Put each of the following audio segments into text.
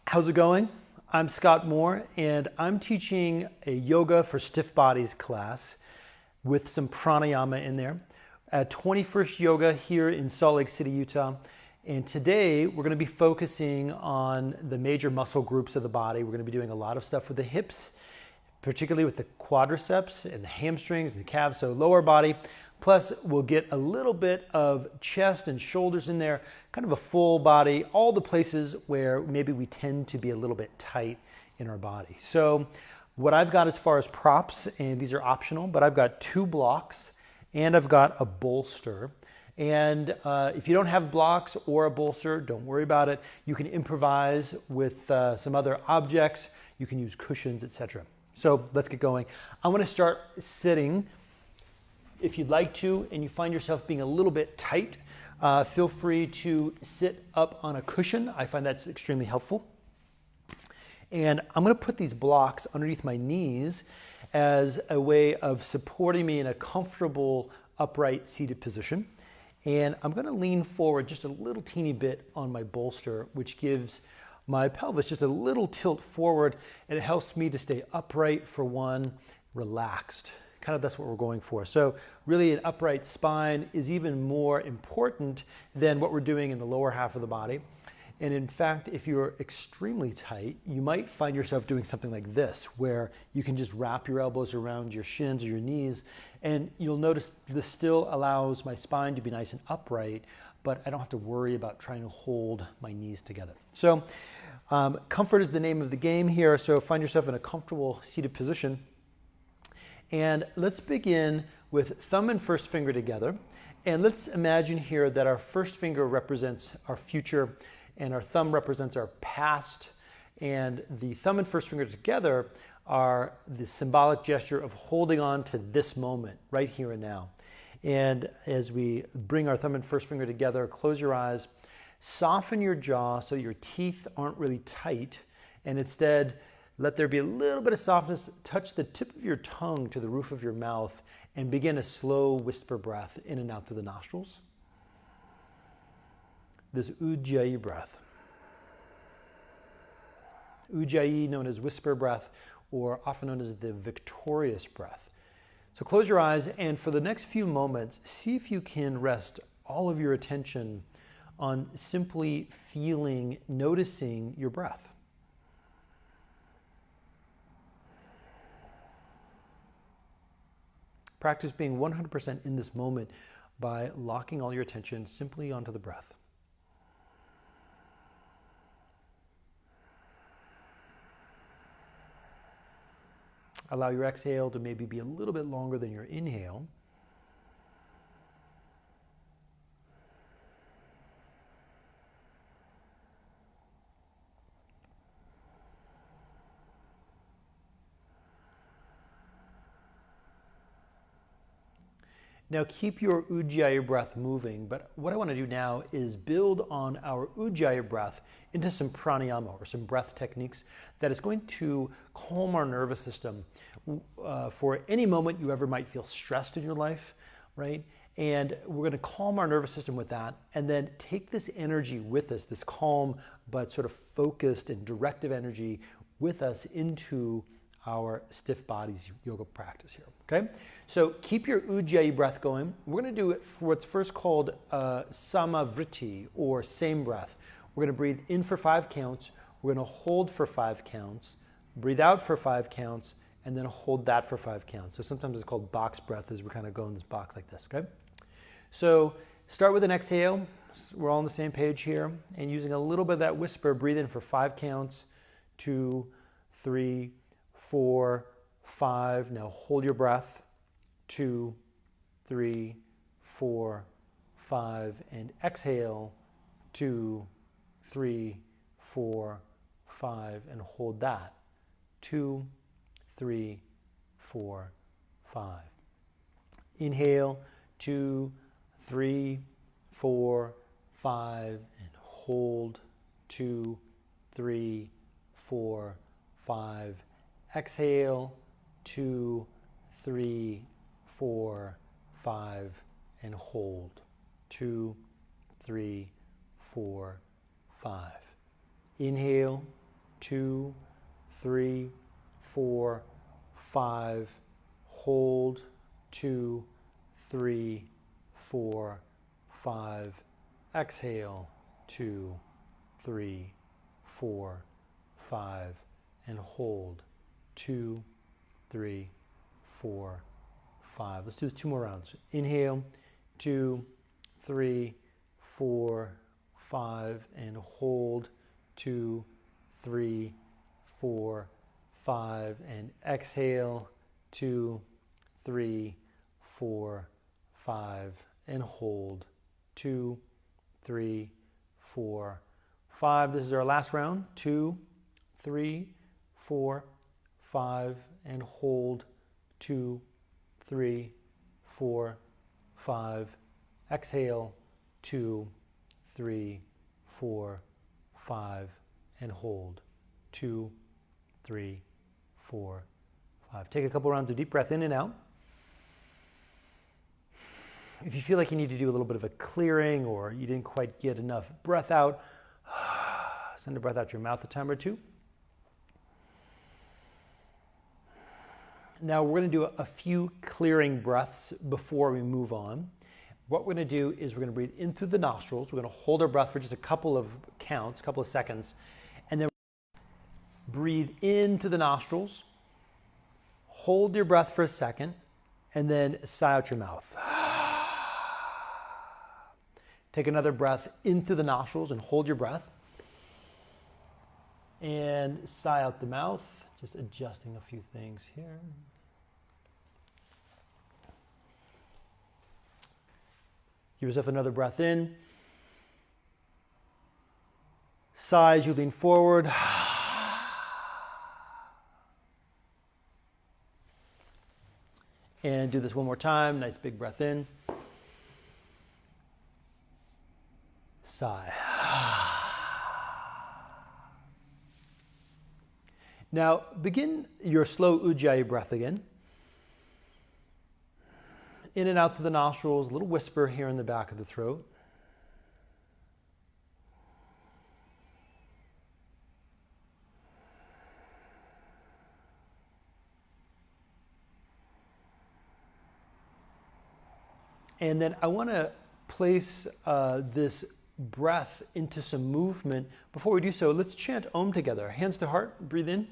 How's it going? I'm Scott Moore, and I'm teaching a yoga for stiff bodies class with some pranayama in there at 21st Yoga here in Salt Lake City, Utah. And today we're going to be focusing on the major muscle groups of the body. We're going to be doing a lot of stuff with the hips, particularly with the quadriceps and the hamstrings and the calves, so lower body. Plus, we'll get a little bit of chest and shoulders in there, kind of a full body, all the places where maybe we tend to be a little bit tight in our body. So what I've got as far as props, and these are optional, but I've got 2 blocks and I've got a bolster. And if you don't have blocks or a bolster, don't worry about it. You can improvise with some other objects. You can use cushions, etc. So let's get going. I'm going to start sitting. If you'd like to, and you find yourself being a little bit tight, feel free to sit up on a cushion. I find that's extremely helpful. And I'm going to put these blocks underneath my knees as a way of supporting me in a comfortable, upright, seated position. And I'm going to lean forward just a little teeny bit on my bolster, which gives my pelvis just a little tilt forward, and it helps me to stay upright for one, relaxed. Kind of that's what we're going for. So really an upright spine is even more important than what we're doing in the lower half of the body. And in fact, if you're extremely tight, you might find yourself doing something like this, where you can just wrap your elbows around your shins or your knees, and you'll notice this still allows my spine to be nice and upright, but I don't have to worry about trying to hold my knees together. So comfort is the name of the game here, so find yourself in a comfortable seated position. And let's begin with thumb and first finger together. And let's imagine here that our first finger represents our future and our thumb represents our past. And the thumb and first finger together are the symbolic gesture of holding on to this moment, right here and now. And as we bring our thumb and first finger together, close your eyes, soften your jaw so your teeth aren't really tight, and instead, let there be a little bit of softness. Touch the tip of your tongue to the roof of your mouth and begin a slow whisper breath in and out through the nostrils. This Ujjayi breath. Ujjayi, known as whisper breath, or often known as the victorious breath. So close your eyes, and for the next few moments, see if you can rest all of your attention on simply feeling, noticing your breath. Practice being 100% in this moment by locking all your attention simply onto the breath. Allow your exhale to maybe be a little bit longer than your inhale. Now keep your Ujjayi breath moving, but what I want to do now is build on our Ujjayi breath into some pranayama or some breath techniques that is going to calm our nervous system for any moment you ever might feel stressed in your life, right? And we're going to calm our nervous system with that, and then take this energy with us, this calm but sort of focused and directive energy with us into our stiff bodies yoga practice here, okay? So keep your Ujjayi breath going. We're going to do it for what's first called samavriti, or same breath. We're going to breathe in for 5 counts. We're going to hold for 5 counts, breathe out for 5 counts, and then hold that for 5 counts. So sometimes it's called box breath, as we kind of go in this box like this, okay? So start with an exhale. We're all on the same page here. And using a little bit of that whisper, breathe in for 5 counts, 2, 3, 4, 5. Now hold your breath. 2, 3, 4, 5. And exhale. 2, 3, 4, 5. And hold that. 2, 3, 4, 5. Inhale. 2, 3, 4, 5. And hold. 2, 3, 4, 5. Exhale, 2, 3, 4, 5, and hold. 2, 3, 4, 5. Inhale, 2, 3, 4, 5. Hold. 2, 3, 4, 5. Exhale. 2, 3, 4, 5. And hold. 2, 3, 4, 5. Let's do this 2 more rounds. Inhale. 2, 3, 4, 5. And hold. 2, 3, 4, 5. And exhale. 2, 3, 4, 5. And hold. 2, 3, 4, 5. This is our last round. 2, 3, 4, 5. And hold. 2, 3, 4, 5. Exhale. 2, 3, 4, 5. And hold. 2, 3, 4, 5. Take a couple rounds of deep breath in and out. If you feel like you need to do a little bit of a clearing or you didn't quite get enough breath out, send a breath out your mouth a time or two. Now we're going to do a few clearing breaths before we move on. What we're going to do is we're going to breathe in through the nostrils. We're going to hold our breath for just a couple of counts, a couple of seconds, and then breathe into the nostrils, hold your breath for a second, and then sigh out your mouth. Take another breath in through the nostrils and hold your breath. And sigh out the mouth. Just adjusting a few things here. Give yourself another breath in. Sigh as you lean forward. And do this one more time. Nice big breath in. Sigh. Now begin your slow Ujjayi breath again. In and out through the nostrils, a little whisper here in the back of the throat. And then I want to place this breath into some movement. Before we do so, let's chant Om together. Hands to heart, breathe in.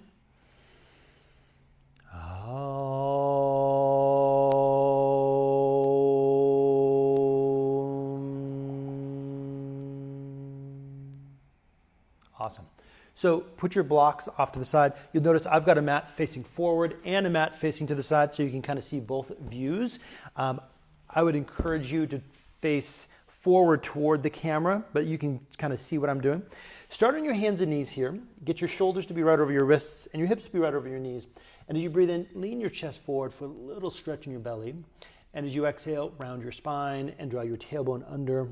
Awesome. So put your blocks off to the side. You'll notice I've got a mat facing forward and a mat facing to the side so you can kind of see both views. I would encourage you to face forward toward the camera, but you can kind of see what I'm doing. Start on your hands and knees here. Get your shoulders to be right over your wrists and your hips to be right over your knees. And as you breathe in, lean your chest forward for a little stretch in your belly. And as you exhale, round your spine and draw your tailbone under.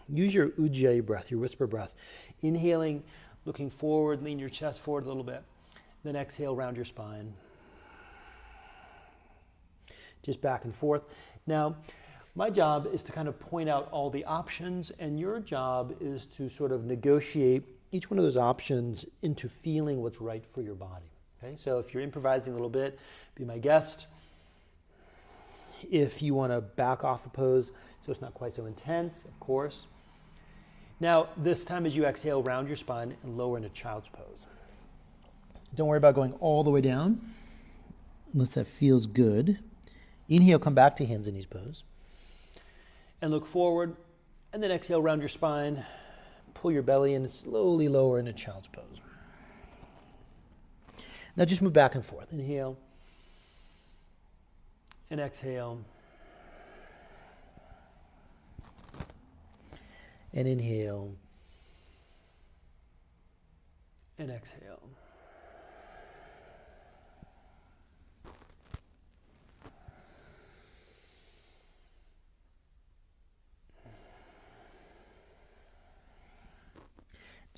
Use your Ujjayi breath, your whisper breath. Inhaling, looking forward, lean your chest forward a little bit. Then exhale, round your spine. Just back and forth. Now, my job is to kind of point out all the options, and your job is to sort of negotiate each one of those options into feeling what's right for your body. Okay, so if you're improvising a little bit, be my guest. If you want to back off a pose so it's not quite so intense, of course. Now, this time as you exhale, round your spine and lower into child's pose. Don't worry about going all the way down unless that feels good. Inhale, come back to hands and knees pose. And look forward, and then exhale, round your spine, pull your belly in, and slowly lower into child's pose. Now just move back and forth. Inhale, and exhale. And inhale, and exhale.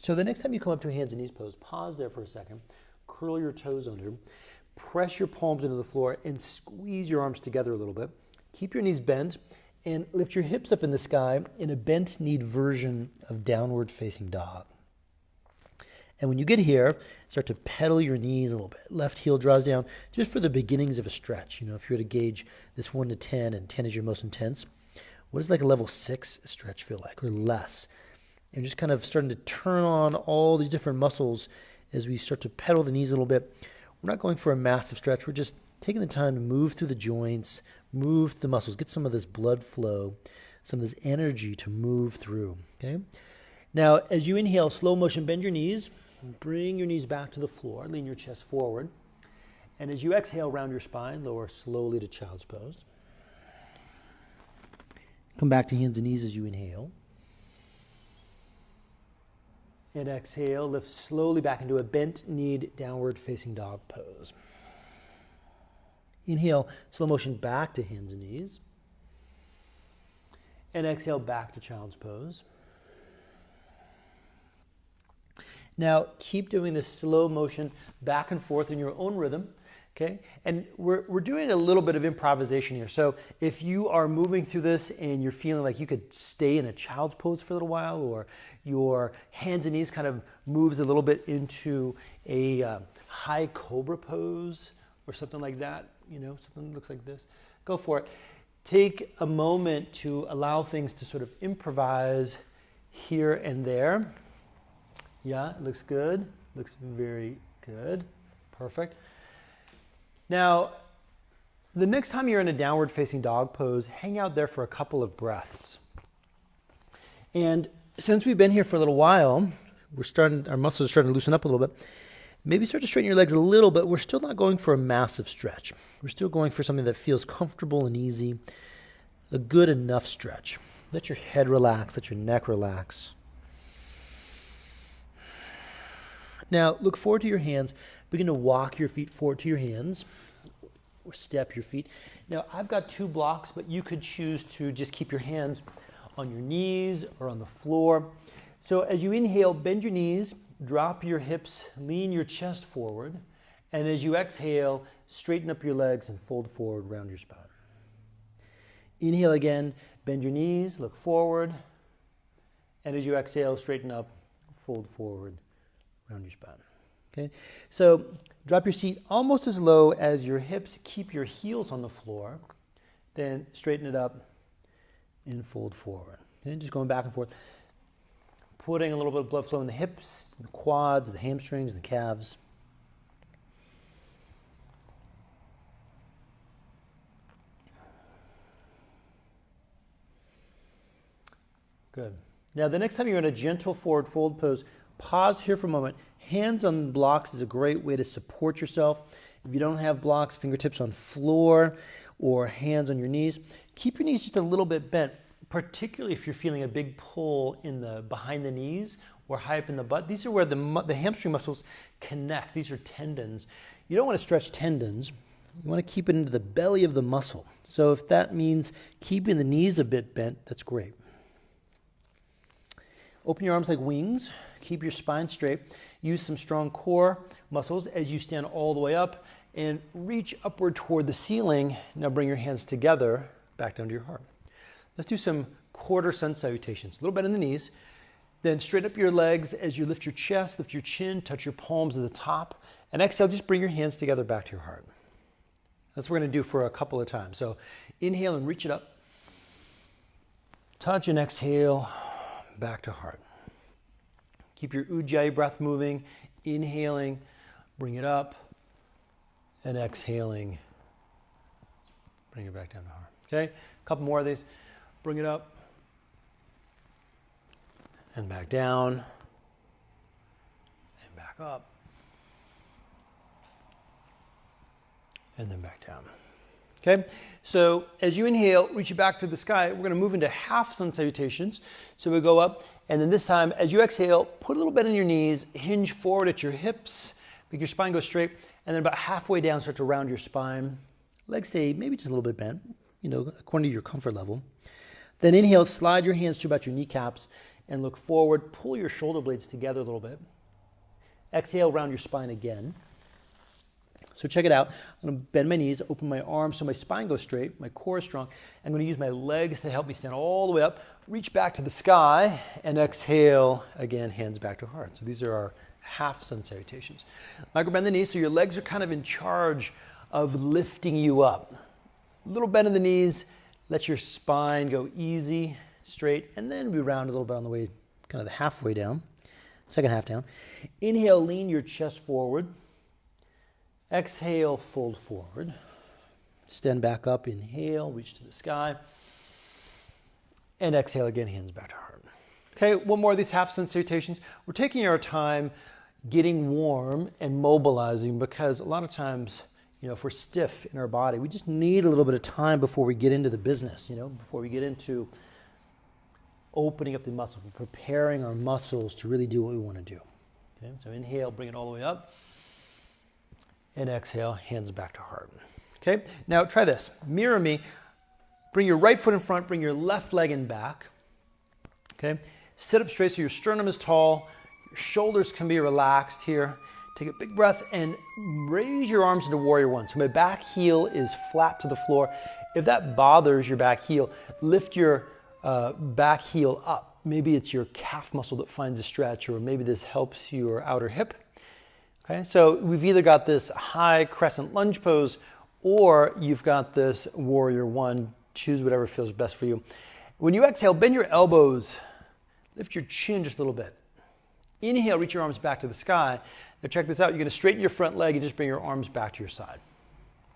So the next time you come up to a hands and knees pose, pause there for a second, curl your toes under, press your palms into the floor, and squeeze your arms together a little bit. Keep your knees bent, and lift your hips up in the sky in a bent knee version of downward facing dog. And when you get here, start to pedal your knees a little bit. Left heel draws down just for the beginnings of a stretch. If you were to gauge this 1 to 10, and 10 is your most intense, what does like a level 6 stretch feel like, or less? And just kind of starting to turn on all these different muscles as we start to pedal the knees a little bit. We're not going for a massive stretch. We're just taking the time to move through the joints, move the muscles, get some of this blood flow, some of this energy to move through, okay? Now, as you inhale, slow motion, bend your knees. Bring your knees back to the floor. Lean your chest forward. And as you exhale, round your spine. Lower slowly to child's pose. Come back to hands and knees as you inhale. And exhale. Lift slowly back into a bent-kneed, downward-facing dog pose. Inhale, slow motion back to hands and knees. And exhale back to child's pose. Now, keep doing this slow motion back and forth in your own rhythm, okay? And we're doing a little bit of improvisation here. So if you are moving through this and you're feeling like you could stay in a child's pose for a little while, or your hands and knees kind of moves a little bit into a high Cobra pose or something like that, something that looks like this, go for it. Take a moment to allow things to sort of improvise here and there. Yeah, it looks good. Looks very good. Perfect. Now, the next time you're in a downward facing dog pose, hang out there for a couple of breaths. And since we've been here for a little while, our muscles are starting to loosen up a little bit. Maybe start to straighten your legs a little bit. We're still not going for a massive stretch. We're still going for something that feels comfortable and easy, a good enough stretch. Let your head relax, let your neck relax. Now, look forward to your hands. Begin to walk your feet forward to your hands, or step your feet. Now, I've got 2 blocks, but you could choose to just keep your hands on your knees or on the floor. So as you inhale, bend your knees, drop your hips, lean your chest forward. And as you exhale, straighten up your legs and fold forward, round your spine. Inhale again, bend your knees, look forward. And as you exhale, straighten up, fold forward, round your spine. Okay, so drop your seat almost as low as your hips. Keep your heels on the floor. Then straighten it up and fold forward. Okay, just going back and forth. Putting a little bit of blood flow in the hips, the quads, the hamstrings, the calves. Good. Now, the next time you're in a gentle forward fold pose, pause here for a moment. Hands on blocks is a great way to support yourself. If you don't have blocks, fingertips on floor or hands on your knees. Keep your knees just a little bit bent, particularly if you're feeling a big pull in the behind the knees or high up in the butt. These are where the hamstring muscles connect. These are tendons. You don't want to stretch tendons. You want to keep it into the belly of the muscle. So if that means keeping the knees a bit bent, that's great. Open your arms like wings. Keep your spine straight. Use some strong core muscles as you stand all the way up and reach upward toward the ceiling. Now bring your hands together back down to your heart. Let's do some quarter sun salutations. A little bend in the knees. Then straighten up your legs as you lift your chest, lift your chin, touch your palms at the top. And exhale, just bring your hands together back to your heart. That's what we're going to do for a couple of times. So inhale and reach it up. Touch and exhale, back to heart. Keep your Ujjayi breath moving. Inhaling, bring it up. And exhaling, bring it back down to heart. Okay, a couple more of these. Bring it up. And back down. And back up. And then back down. Okay, so as you inhale, reach it back to the sky. We're going to move into half sun salutations. So we go up, and then this time, as you exhale, put a little bit in your knees, hinge forward at your hips, make your spine go straight, and then about halfway down, start to round your spine. Legs stay maybe just a little bit bent, according to your comfort level. Then inhale, slide your hands to about your kneecaps, and look forward. Pull your shoulder blades together a little bit. Exhale, round your spine again. So check it out. I'm going to bend my knees, open my arms so my spine goes straight, my core is strong. I'm going to use my legs to help me stand all the way up. Reach back to the sky and exhale, again, hands back to heart. So these are our half Sun Salutations. Micro bend the knees so your legs are kind of in charge of lifting you up. A little bend in the knees, let your spine go easy, straight, and then we round a little bit on the way, kind of the halfway down, second half down. Inhale, lean your chest forward. Exhale, fold forward. Stand back up, inhale, reach to the sky. And exhale again, hands back to heart. Okay, one more of these half Sun Salutations. We're taking our time getting warm and mobilizing because a lot of times, if we're stiff in our body, we just need a little bit of time before we get into the business, before we get into opening up the muscles, preparing our muscles to really do what we want to do. Okay, so inhale, bring it all the way up. And exhale, hands back to heart. Okay, now try this. Mirror me. Bring your right foot in front, bring your left leg in back. Okay, sit up straight so your sternum is tall, your shoulders can be relaxed here. Take a big breath and raise your arms into warrior one. So my back heel is flat to the floor. If that bothers your back heel, lift your back heel up. Maybe it's your calf muscle that finds a stretch, or maybe this helps your outer hip. Okay, so we've either got this high crescent lunge pose or you've got this warrior one. Choose whatever feels best for you. When you exhale, bend your elbows, lift your chin just a little bit. Inhale, reach your arms back to the sky. Now check this out. You're going to straighten your front leg and just bring your arms back to your side.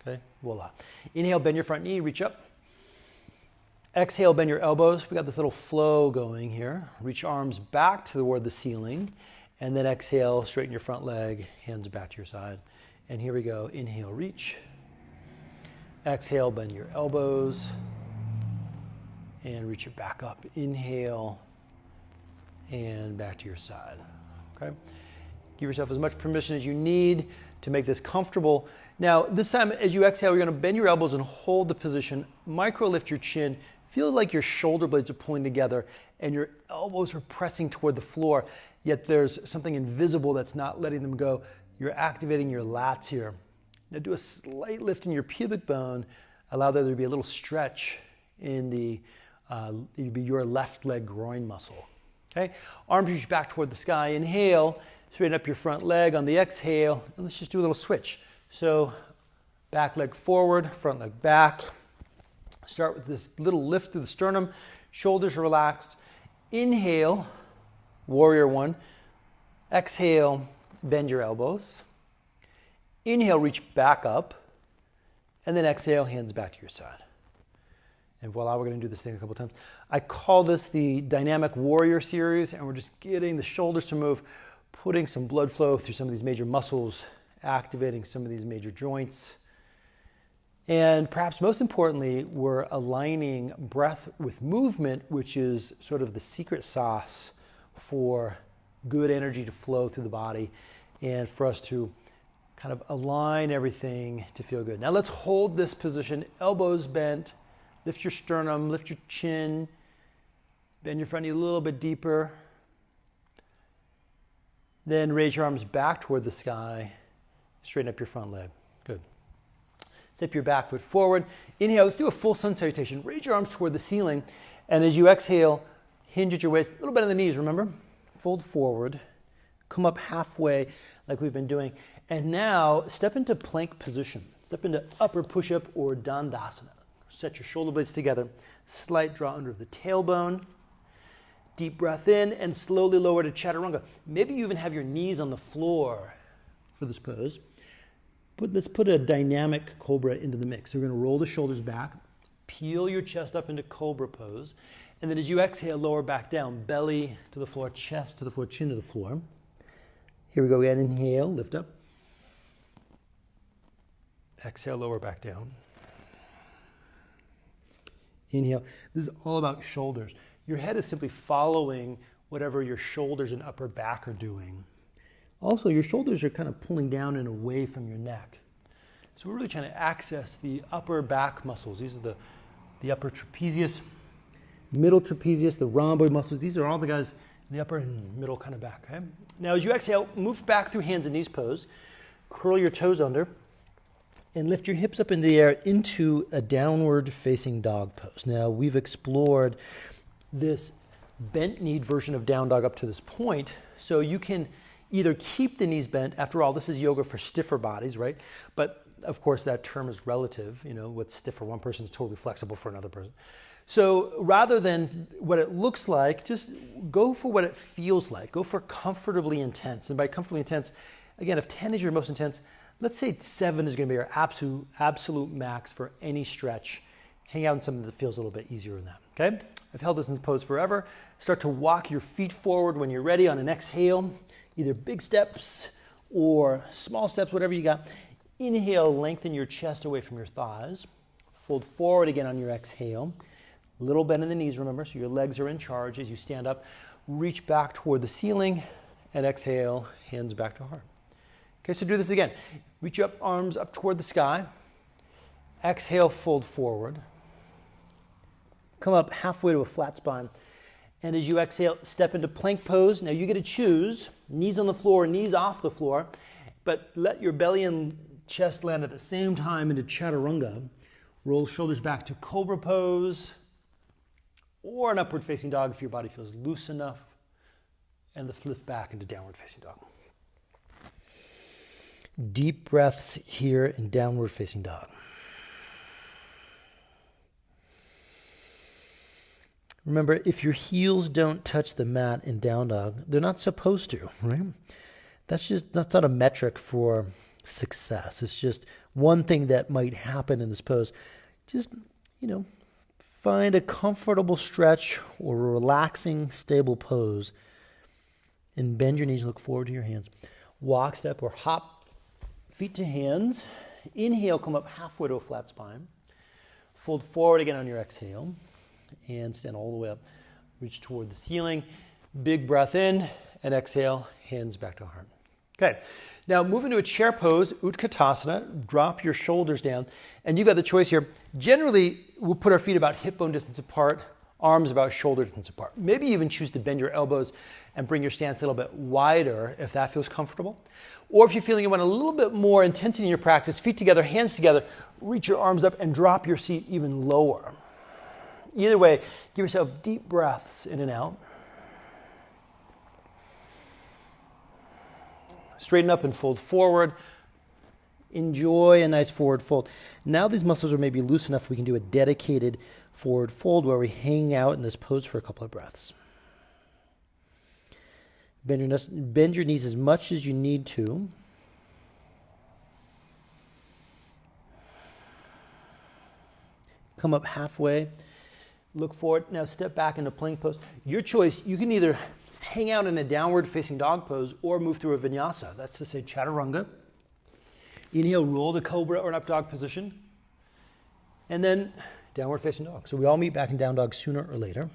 Okay, voila. Inhale, bend your front knee, reach up. Exhale, bend your elbows. We got this little flow going here. Reach your arms back toward the ceiling. And then exhale, straighten your front leg, hands back to your side. And here we go. Inhale, reach. Exhale, bend your elbows. And reach it back up. Inhale, and back to your side. Okay? Give yourself as much permission as you need to make this comfortable. Now, this time, as you exhale, you're going to bend your elbows and hold the position. Micro lift your chin. Feel like your shoulder blades are pulling together and your elbows are pressing toward the floor, yet there's something invisible that's not letting them go. You're activating your lats here. Now do a slight lift in your pubic bone. Allow there to be a little stretch in your left leg groin muscle. Okay, arms reach back toward the sky. Inhale, straighten up your front leg on the exhale, and let's just do a little switch. So back leg forward, front leg back. Start with this little lift through the sternum. Shoulders are relaxed. Inhale, warrior one. Exhale, bend your elbows. Inhale, reach back up. And then exhale, hands back to your side. And voila, we're going to do this thing a couple times. I call this the Dynamic Warrior series, and we're just getting the shoulders to move, putting some blood flow through some of these major muscles, activating some of these major joints. And perhaps most importantly, we're aligning breath with movement, which is sort of the secret sauce for good energy to flow through the body and for us to kind of align everything to feel good. Now let's hold this position, elbows bent, lift your sternum, lift your chin, bend your front knee a little bit deeper. Then raise your arms back toward the sky, straighten up your front leg. Good. Step your back foot forward. Inhale, let's do a full Sun Salutation. Raise your arms toward the ceiling. And as you exhale, hinge at your waist, a little bit on the knees, remember? Fold forward. Come up halfway like we've been doing. And now step into plank position. Step into upper push-up or Dandasana. Set your shoulder blades together. Slight draw under the tailbone. Deep breath in and slowly lower to Chaturanga. Maybe you even have your knees on the floor for this pose. Let's put a dynamic Cobra into the mix. So we're going to roll the shoulders back, peel your chest up into Cobra pose, and then as you exhale, lower back down, belly to the floor, chest to the floor, chin to the floor. Here we go again. Inhale, lift up. Exhale, lower back down. Inhale. This is all about shoulders. Your head is simply following whatever your shoulders and upper back are doing. Also, your shoulders are kind of pulling down and away from your neck. So we're really trying to access the upper back muscles. These are the upper trapezius, middle trapezius, the rhomboid muscles. These are all the guys in the upper and middle kind of back. Okay? Now, as you exhale, move back through hands and knees pose. Curl your toes under and lift your hips up in the air into a downward facing dog pose. Now, we've explored this bent-kneed version of down dog up to this point, so you can Either keep the knees bent. After all, this is yoga for stiffer bodies, right? But of course, that term is relative. You know, what's stiff for one person is totally flexible for another person. So rather than what it looks like, just go for what it feels like. Go for comfortably intense. And by comfortably intense, again, if 10 is your most intense, let's say 7 is going to be your absolute max for any stretch. Hang out in something that feels a little bit easier than that, okay? I've held this in pose forever. Start to walk your feet forward when you're ready on an exhale, either big steps or small steps, whatever you got. Inhale, lengthen your chest away from your thighs. Fold forward again on your exhale. Little bend in the knees, remember, so your legs are in charge as you stand up. Reach back toward the ceiling and exhale, hands back to heart. Okay, so do this again. Reach up, arms up toward the sky. Exhale, fold forward. Come up halfway to a flat spine. And as you exhale, step into plank pose. Now you get to choose, knees on the floor, knees off the floor, but let your belly and chest land at the same time into chaturanga. Roll shoulders back to Cobra pose, or an upward facing dog if your body feels loose enough, and lift back into downward facing dog. Deep breaths here in downward facing dog. Remember, if your heels don't touch the mat in down dog, they're not supposed to, right? That's not a metric for success. It's just one thing that might happen in this pose. Just, find a comfortable stretch or a relaxing, stable pose and bend your knees, look forward to your hands. Walk, step, or hop, feet to hands. Inhale, come up halfway to a flat spine. Fold forward again on your exhale and stand all the way up. Reach toward the ceiling. Big breath in and exhale, hands back to heart. Okay, now move into a chair pose, Utkatasana. Drop your shoulders down, and you've got the choice here. Generally, we'll put our feet about hip bone distance apart, arms about shoulder distance apart. Maybe even choose to bend your elbows and bring your stance a little bit wider if that feels comfortable. Or if you're feeling you want a little bit more intensity in your practice, feet together, hands together, reach your arms up and drop your seat even lower. Either way, give yourself deep breaths in and out. Straighten up and fold forward. Enjoy a nice forward fold. Now these muscles are maybe loose enough we can do a dedicated forward fold where we hang out in this pose for a couple of breaths. Bend your knees as much as you need to. Come up halfway. Look forward. Now step back into plank pose. Your choice, you can either hang out in a downward facing dog pose or move through a vinyasa. That's to say chaturanga. Inhale, roll to Cobra or an up dog position. And then downward facing dog. So we all meet back in down dog sooner or later.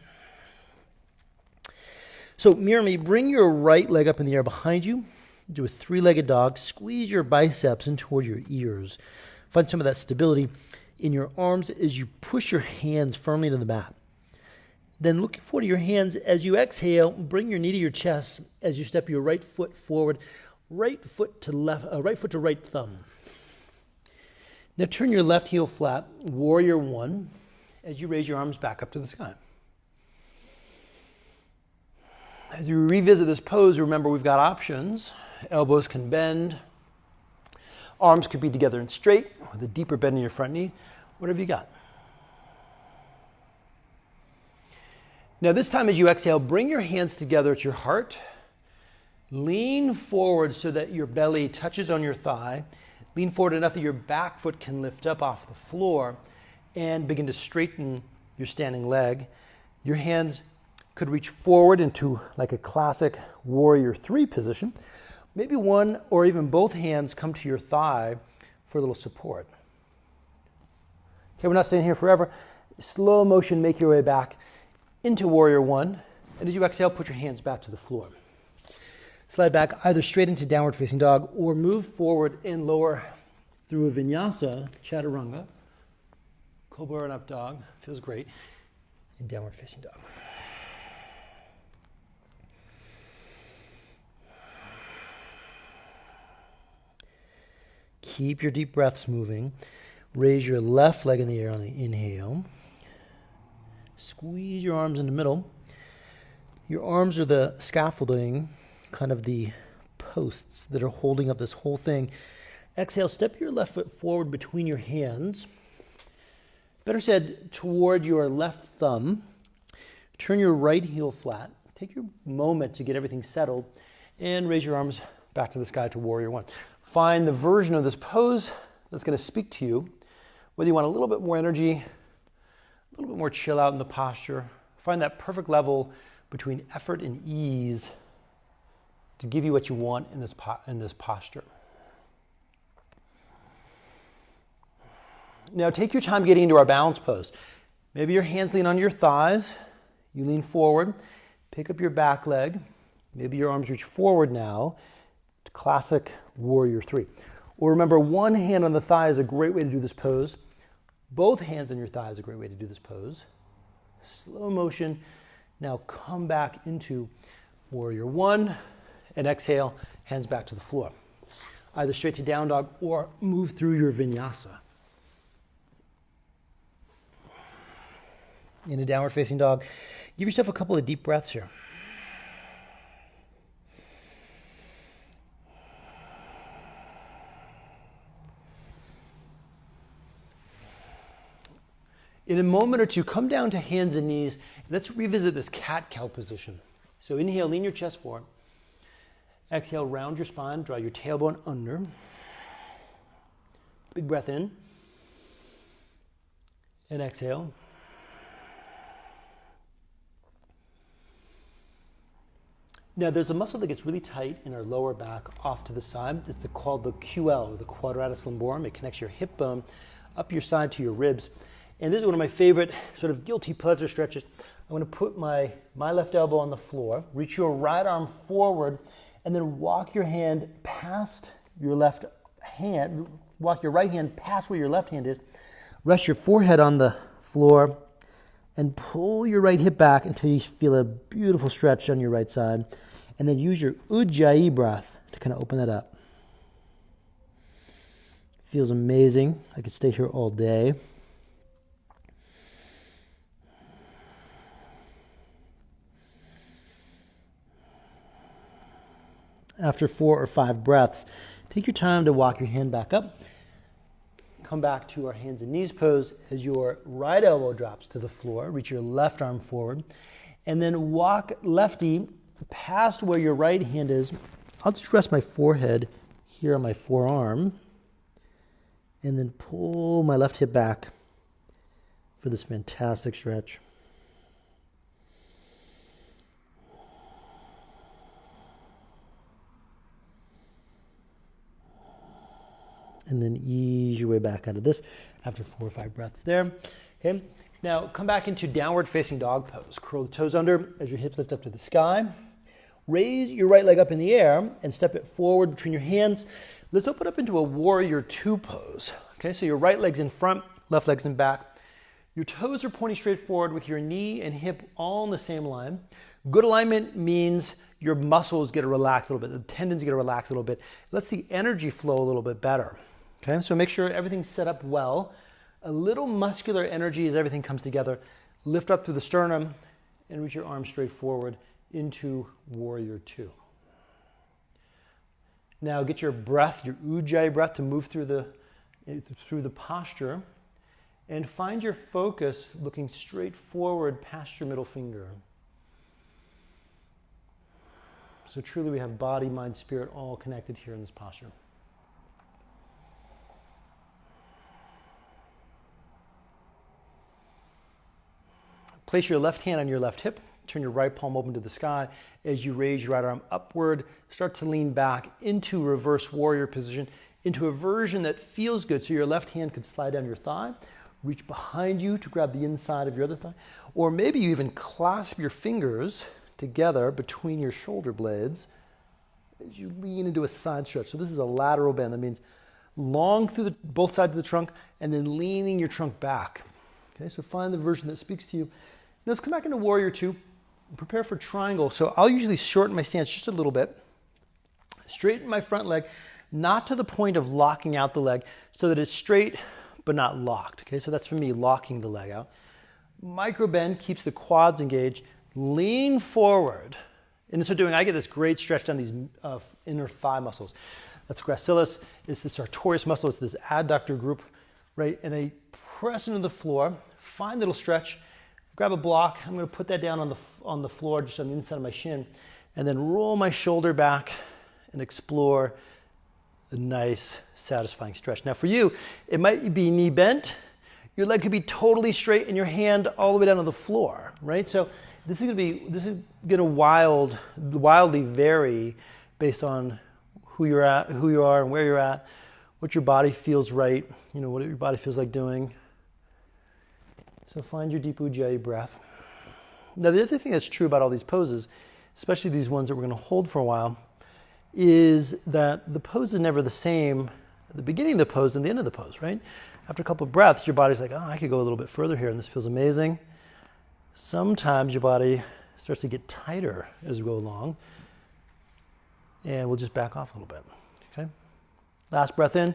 So mirror me, bring your right leg up in the air behind you. Do a 3-legged dog. Squeeze your biceps in toward your ears. Find some of that stability in your arms as you push your hands firmly into the mat. Then looking forward to your hands as you exhale, bring your knee to your chest as you step your right foot forward, right foot to right thumb. Now turn your left heel flat, warrior 1, as you raise your arms back up to the sky. As you revisit this pose, remember we've got options. Elbows can bend. Arms could be together and straight with a deeper bend in your front knee. Whatever you got. Now this time as you exhale, bring your hands together at your heart. Lean forward so that your belly touches on your thigh. Lean forward enough that your back foot can lift up off the floor and begin to straighten your standing leg. Your hands could reach forward into like a classic warrior 3 position. Maybe one or even both hands come to your thigh for a little support. Okay, we're not staying here forever. Slow motion, make your way back into warrior 1. And as you exhale, put your hands back to the floor. Slide back either straight into downward facing dog or move forward and lower through a vinyasa, chaturanga, Cobra and up dog, feels great, and downward facing dog. Keep your deep breaths moving. Raise your left leg in the air on the inhale. Squeeze your arms in the middle. Your arms are the scaffolding, kind of the posts that are holding up this whole thing. Exhale, step your left foot forward between your hands. Better said, toward your left thumb. Turn your right heel flat. Take your moment to get everything settled and raise your arms back to the sky to warrior one. Find the version of this pose that's going to speak to you. Whether you want a little bit more energy, a little bit more chill out in the posture. Find that perfect level between effort and ease to give you what you want in this posture. Now take your time getting into our balance pose. Maybe your hands lean on your thighs. You lean forward. Pick up your back leg. Maybe your arms reach forward now to classic warrior three. Or remember, one hand on the thigh is a great way to do this pose. Both hands on your thigh is a great way to do this pose. Slow motion. Now come back into warrior one and exhale, hands back to the floor. Either straight to down dog or move through your vinyasa. In a downward facing dog, give yourself a couple of deep breaths here. In a moment or two, come down to hands and knees. Let's revisit this cat-cow position. So inhale, lean your chest forward. Exhale, round your spine, draw your tailbone under. Big breath in. And exhale. Now there's a muscle that gets really tight in our lower back off to the side. It's called the QL, or the quadratus lumborum. It connects your hip bone up your side to your ribs. And this is one of my favorite sort of guilty pleasure stretches. I'm going to put my left elbow on the floor, reach your right arm forward, and then walk your hand past your left hand, walk your right hand past where your left hand is, rest your forehead on the floor, and pull your right hip back until you feel a beautiful stretch on your right side. And then use your Ujjayi breath to kind of open that up. Feels amazing. I could stay here all day. After 4 or 5 breaths, take your time to walk your hand back up. Come back to our hands and knees pose as your right elbow drops to the floor. Reach your left arm forward. And then walk lefty past where your right hand is. I'll just rest my forehead here on my forearm. And then pull my left hip back for this fantastic stretch. And then ease your way back out of this after 4 or 5 breaths there. Okay. Now come back into downward facing dog pose. Curl the toes under as your hips lift up to the sky. Raise your right leg up in the air and step it forward between your hands. Let's open up into a warrior two pose. Okay, so your right leg's in front, left leg's in back. Your toes are pointing straight forward with your knee and hip all in the same line. Good alignment means your muscles get to relax a little bit, the tendons get to relax a little bit. It lets the energy flow a little bit better. Okay, so make sure everything's set up well. A little muscular energy as everything comes together. Lift up through the sternum and reach your arms straight forward into warrior two. Now get your breath, your Ujjayi breath, to move through the posture, and find your focus looking straight forward past your middle finger. So truly we have body, mind, spirit all connected here in this posture. Place your left hand on your left hip. Turn your right palm open to the sky. As you raise your right arm upward, start to lean back into reverse warrior position, into a version that feels good. So your left hand could slide down your thigh, reach behind you to grab the inside of your other thigh, or maybe you even clasp your fingers together between your shoulder blades as you lean into a side stretch. So this is a lateral bend. That means long through both sides of the trunk and then leaning your trunk back. Okay, so find the version that speaks to you. Now let's come back into warrior two. Prepare for triangle. So I'll usually shorten my stance just a little bit. Straighten my front leg, not to the point of locking out the leg, so that it's straight but not locked. Okay, so that's for me, locking the leg out. Micro bend keeps the quads engaged. Lean forward And in so doing, I get this great stretch down these inner thigh muscles. That's gracilis, it's the sartorius muscle, it's this adductor group, right? And I press into the floor, find a little stretch, grab a block. I'm going to put that down on the floor, just on the inside of my shin, and then roll my shoulder back and explore a nice, satisfying stretch. Now for you, it might be knee bent, your leg could be totally straight, and your hand all the way down to the floor, right? So this is going to wildly vary based on who you are, and where you're at, what your body feels right, what your body feels like doing. So find your deep Ujjayi breath. Now the other thing that's true about all these poses, especially these ones that we're going to hold for a while, is that the pose is never the same at the beginning of the pose and the end of the pose, right? After a couple of breaths, your body's like, oh, I could go a little bit further here, and this feels amazing. Sometimes your body starts to get tighter as we go along, and we'll just back off a little bit, okay? Last breath in,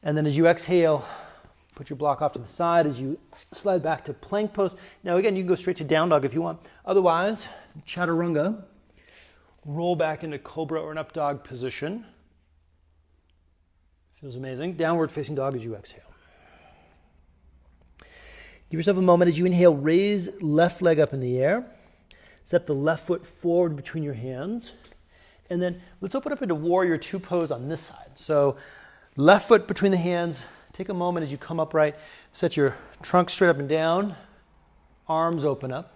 and then as you exhale, put your block off to the side as you slide back to plank pose. Now again, you can go straight to down dog if you want. Otherwise, chaturanga, roll back into cobra or an up dog position. Feels amazing. Downward facing dog as you exhale. Give yourself a moment as you inhale, raise left leg up in the air. Step the left foot forward between your hands. And then let's open up into warrior two pose on this side. So left foot between the hands. Take a moment as you come upright. Set your trunk straight up and down. Arms open up.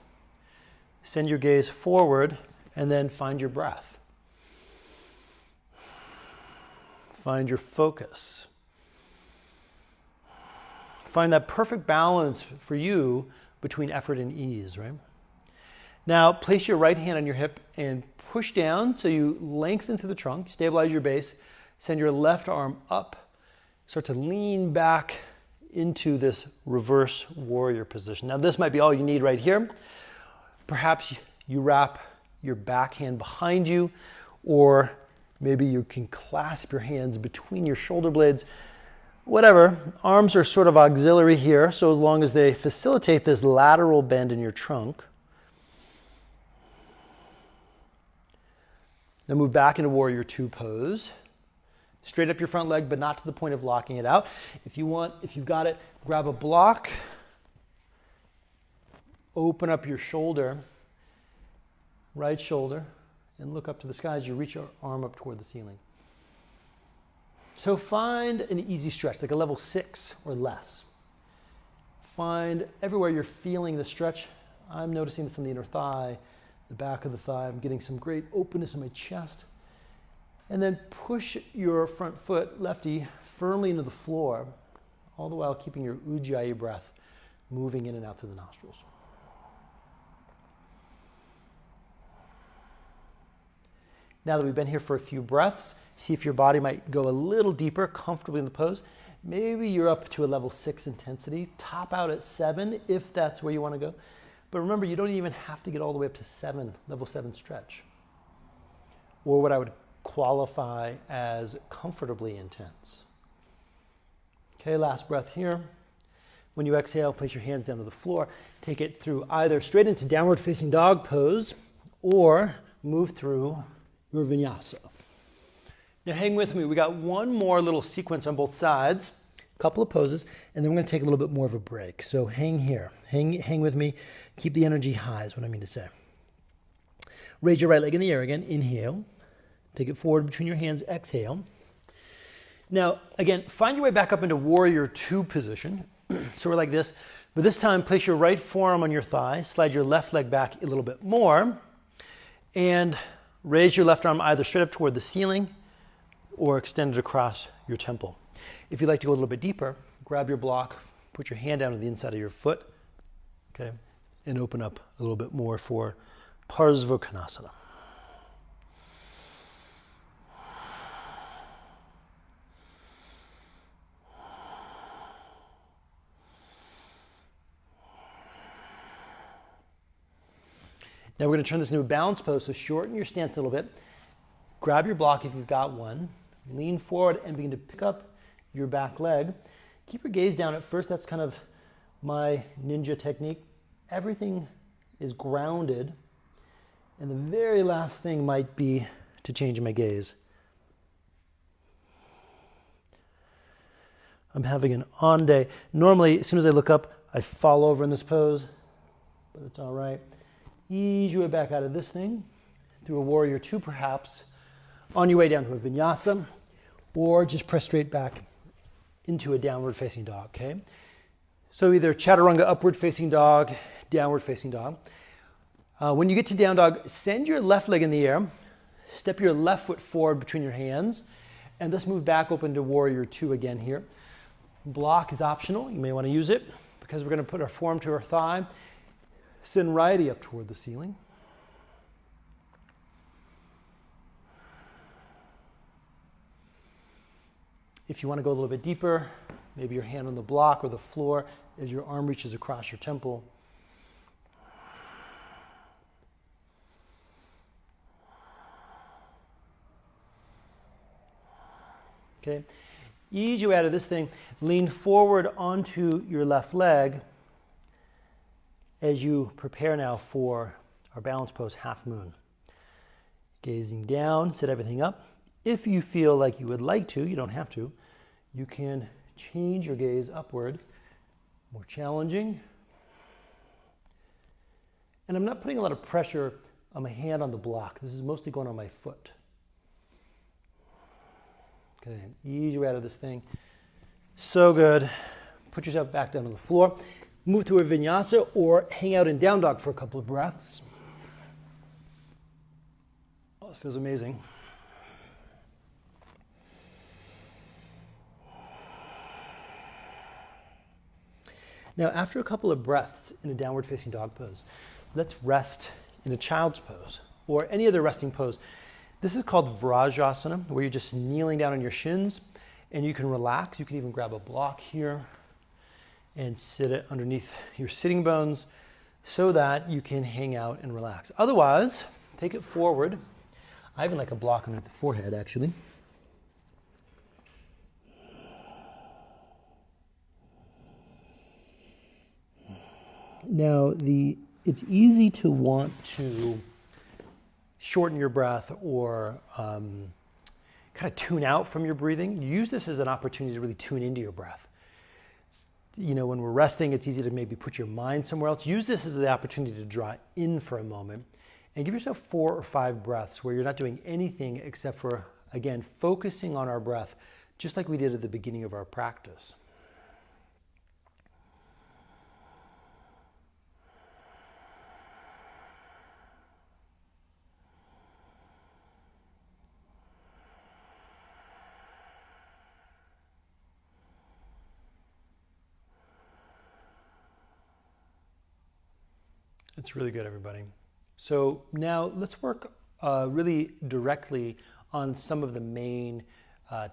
Send your gaze forward and then find your breath. Find your focus. Find that perfect balance for you between effort and ease, right? Now, place your right hand on your hip and push down so you lengthen through the trunk, stabilize your base, send your left arm up, start to lean back into this reverse warrior position. Now, this might be all you need right here. Perhaps you wrap your back hand behind you, or maybe you can clasp your hands between your shoulder blades. Whatever, arms are sort of auxiliary here, so as long as they facilitate this lateral bend in your trunk. Then move back into warrior two pose. Straight up your front leg, but not to the point of locking it out. If you've got it, grab a block, open up your shoulder, right shoulder, and look up to the sky as you reach your arm up toward the ceiling. So find an easy stretch, like a level 6 or less. Find everywhere you're feeling the stretch. I'm noticing this in the inner thigh, the back of the thigh. I'm getting some great openness in my chest. And then push your front foot, lefty, firmly into the floor, all the while keeping your Ujjayi breath moving in and out through the nostrils. Now that we've been here for a few breaths, see if your body might go a little deeper, comfortably in the pose. Maybe you're up to a level 6 intensity. Top out at 7 if that's where you want to go. But remember, you don't even have to get all the way up to 7, level 7 stretch. Or what I would qualify as comfortably intense. Okay, last breath here. When you exhale, place your hands down to the floor. Take it through either straight into downward facing dog pose or move through your vinyasa. Now hang with me. We got one more little sequence on both sides, a couple of poses, and then we're going to take a little bit more of a break. So hang here. Hang with me. Keep the energy high is what I mean to say. Raise your right leg in the air again. Inhale. Take it forward between your hands. Exhale. Now, again, find your way back up into warrior two position. So we're like this. But this time, place your right forearm on your thigh. Slide your left leg back a little bit more. And raise your left arm either straight up toward the ceiling or extend it across your temple. If you'd like to go a little bit deeper, grab your block, put your hand down to the inside of your foot, okay, and open up a little bit more for Parsvakonasana. Now we're going to turn this into a balance pose, so shorten your stance a little bit. Grab your block if you've got one. Lean forward and begin to pick up your back leg. Keep your gaze down at first. That's kind of my ninja technique. Everything is grounded. And the very last thing might be to change my gaze. I'm having an on day. Normally, as soon as I look up, I fall over in this pose, but it's all right. Ease your way back out of this thing, through a warrior two perhaps, on your way down to a vinyasa, or just press straight back into a downward facing dog, okay? So either chaturanga upward facing dog, downward facing dog. When you get to down dog, send your left leg in the air, step your left foot forward between your hands, and let's move back open to warrior two again here. Block is optional. You may want to use it because we're going to put our forearm to our thigh, send righty up toward the ceiling. If you want to go a little bit deeper, maybe your hand on the block or the floor as your arm reaches across your temple. Okay, ease you out of this thing. Lean forward onto your left leg as you prepare now for our balance pose, half moon. Gazing down, set everything up. If you feel like you would like to, you don't have to, you can change your gaze upward, more challenging. And I'm not putting a lot of pressure on my hand on the block. This is mostly going on my foot. Okay, ease you out of this thing. So good. Put yourself back down on the floor. Move to a vinyasa or hang out in down dog for a couple of breaths. Oh, this feels amazing. Now, after a couple of breaths in a downward facing dog pose, let's rest in a child's pose or any other resting pose. This is called Viraj Asana, where you're just kneeling down on your shins and you can relax. You can even grab a block here and sit it underneath your sitting bones so that you can hang out and relax. Otherwise, take it forward. I even like a block underneath the forehead, actually. Now, it's easy to want to shorten your breath or kind of tune out from your breathing. Use this as an opportunity to really tune into your breath. You know, when we're resting, it's easy to maybe put your mind somewhere else. Use this as the opportunity to draw in for a moment and give yourself 4 or 5 breaths where you're not doing anything except for, again, focusing on our breath, just like we did at the beginning of our practice. It's really good, everybody. So now let's work really directly on some of the main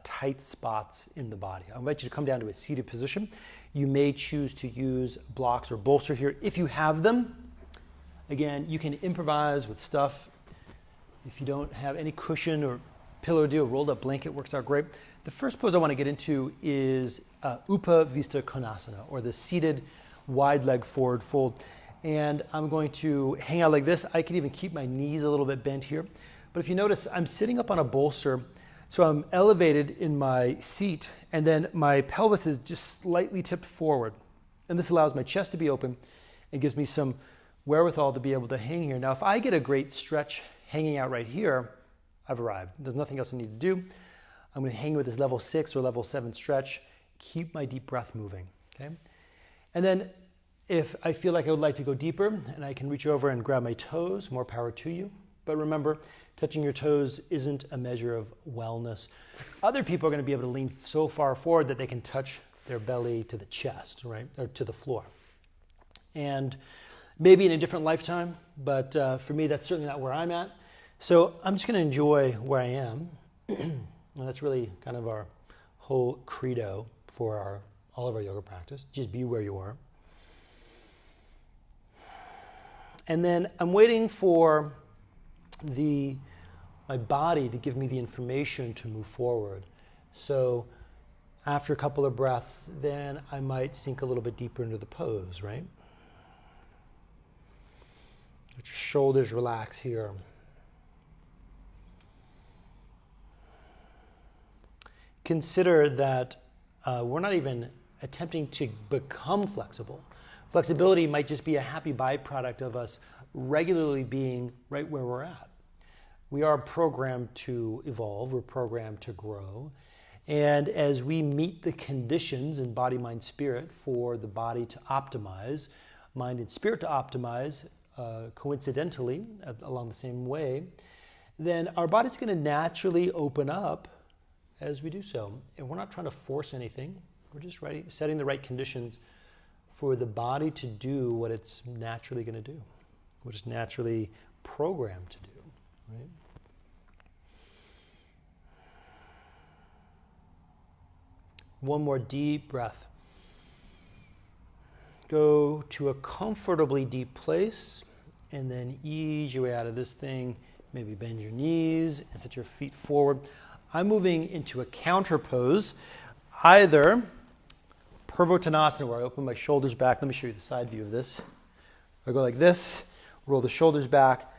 tight spots in the body. I invite you to come down to a seated position. You may choose to use blocks or bolster here if you have them. Again, you can improvise with stuff. If you don't have any cushion or pillow deal, rolled up blanket works out great. The first pose I want to get into is Utkatasana, or the seated wide leg forward fold. And I'm going to hang out like this. I can even keep my knees a little bit bent here. But if you notice, I'm sitting up on a bolster, so I'm elevated in my seat, and then my pelvis is just slightly tipped forward. And this allows my chest to be open and gives me some wherewithal to be able to hang here. Now, if I get a great stretch hanging out right here, I've arrived. There's nothing else I need to do. I'm going to hang with this level 6 or level 7 stretch, keep my deep breath moving, okay? And then if I feel like I would like to go deeper and I can reach over and grab my toes, more power to you. But remember, touching your toes isn't a measure of wellness. Other people are going to be able to lean so far forward that they can touch their belly to the chest, right, or to the floor. And maybe in a different lifetime, but for me, that's certainly not where I'm at. So I'm just going to enjoy where I am. And that's really kind of our whole credo for all of our yoga practice. Just be where you are. And then I'm waiting for my body to give me the information to move forward. So after a couple of breaths, then I might sink a little bit deeper into the pose, right? Let your shoulders relax here. Consider that we're not even attempting to become flexible. Flexibility might just be a happy byproduct of us regularly being right where we're at. We are programmed to evolve, we're programmed to grow. And as we meet the conditions in body, mind, spirit for the body to optimize, mind and spirit to optimize coincidentally along the same way, then our body's going to naturally open up as we do so. And we're not trying to force anything. We're just setting the right conditions for the body to do what it's naturally going to do, what it's naturally programmed to do, right? One more deep breath. Go to a comfortably deep place and then ease your way out of this thing. Maybe bend your knees and set your feet forward. I'm moving into a counter pose, either Parsvakonasana, where I open my shoulders back. Let me show you the side view of this. I go like this, roll the shoulders back,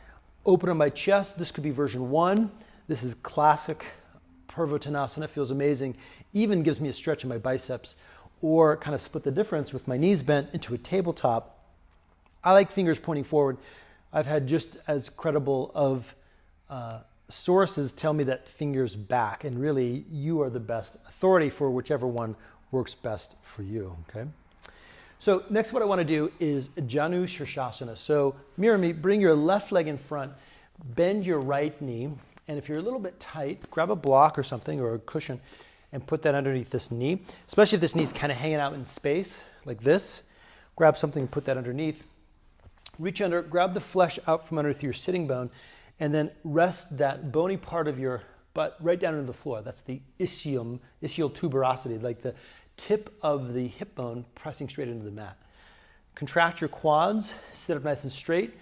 open up my chest. This could be version 1. This is classic Parsvakonasana. It feels amazing. Even gives me a stretch in my biceps. Or kind of split the difference with my knees bent into a tabletop. I like fingers pointing forward. I've had just as credible of sources tell me that fingers back, and really you are the best authority for whichever one works best for you, okay? So next what I want to do is Janu Shavasana. So mirror me, bring your left leg in front, bend your right knee, and if you're a little bit tight, grab a block or something or a cushion and put that underneath this knee, especially if this knee's kind of hanging out in space like this. Grab something and put that underneath. Reach under, grab the flesh out from underneath your sitting bone, and then rest that bony part of your butt right down into the floor. That's the ischial tuberosity, like the tip of the hip bone pressing straight into the mat. Contract your quads, sit up nice and straight,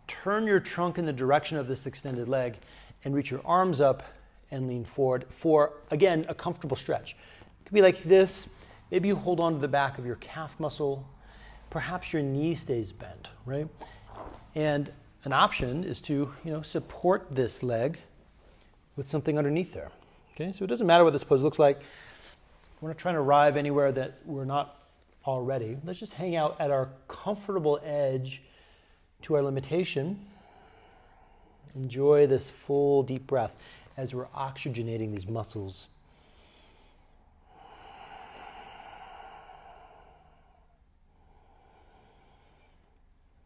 turn your trunk in the direction of this extended leg, and reach your arms up and lean forward for, again, a comfortable stretch. It could be like this. Maybe you hold on to the back of your calf muscle. Perhaps your knee stays bent, right? And an option is to, support this leg with something underneath there. Okay, so it doesn't matter what this pose looks like. We're not trying to arrive anywhere that we're not already. Let's just hang out at our comfortable edge to our limitation. Enjoy this full deep breath as we're oxygenating these muscles.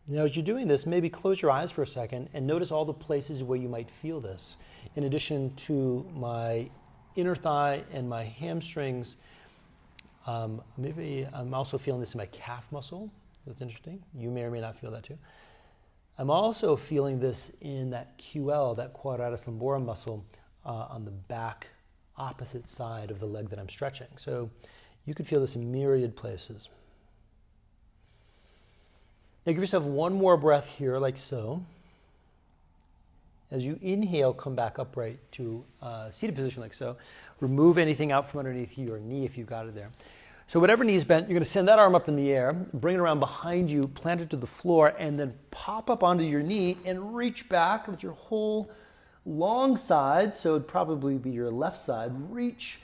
Now, as you're doing this, maybe close your eyes for a second and notice all the places where you might feel this. In addition to my inner thigh and my hamstrings, maybe I'm also feeling this in my calf muscle. That's interesting. You may or may not feel that too. I'm also feeling this in that QL, that quadratus lumborum muscle on the back opposite side of the leg that I'm stretching. So you could feel this in myriad places. Now give yourself one more breath here, like so. As you inhale, come back upright to seated position, like so. Remove anything out from underneath your knee if you've got it there. So whatever knee's bent, you're going to send that arm up in the air, bring it around behind you, plant it to the floor, and then pop up onto your knee and reach back. Let your whole long side, so it'd probably be your left side, reach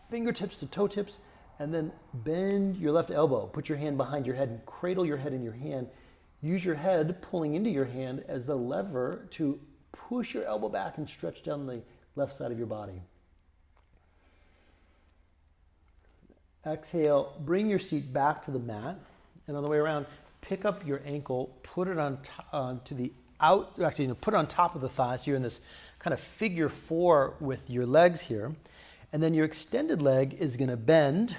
fingertips to toe tips, and then bend your left elbow. Put your hand behind your head and cradle your head in your hand. Use your head pulling into your hand as the lever to push your elbow back and stretch down the left side of your body. Exhale, bring your seat back to the mat, and on the way around, pick up your ankle, put it on put it on top of the thigh, so you're in this kind of figure 4 with your legs here, and then your extended leg is going to bend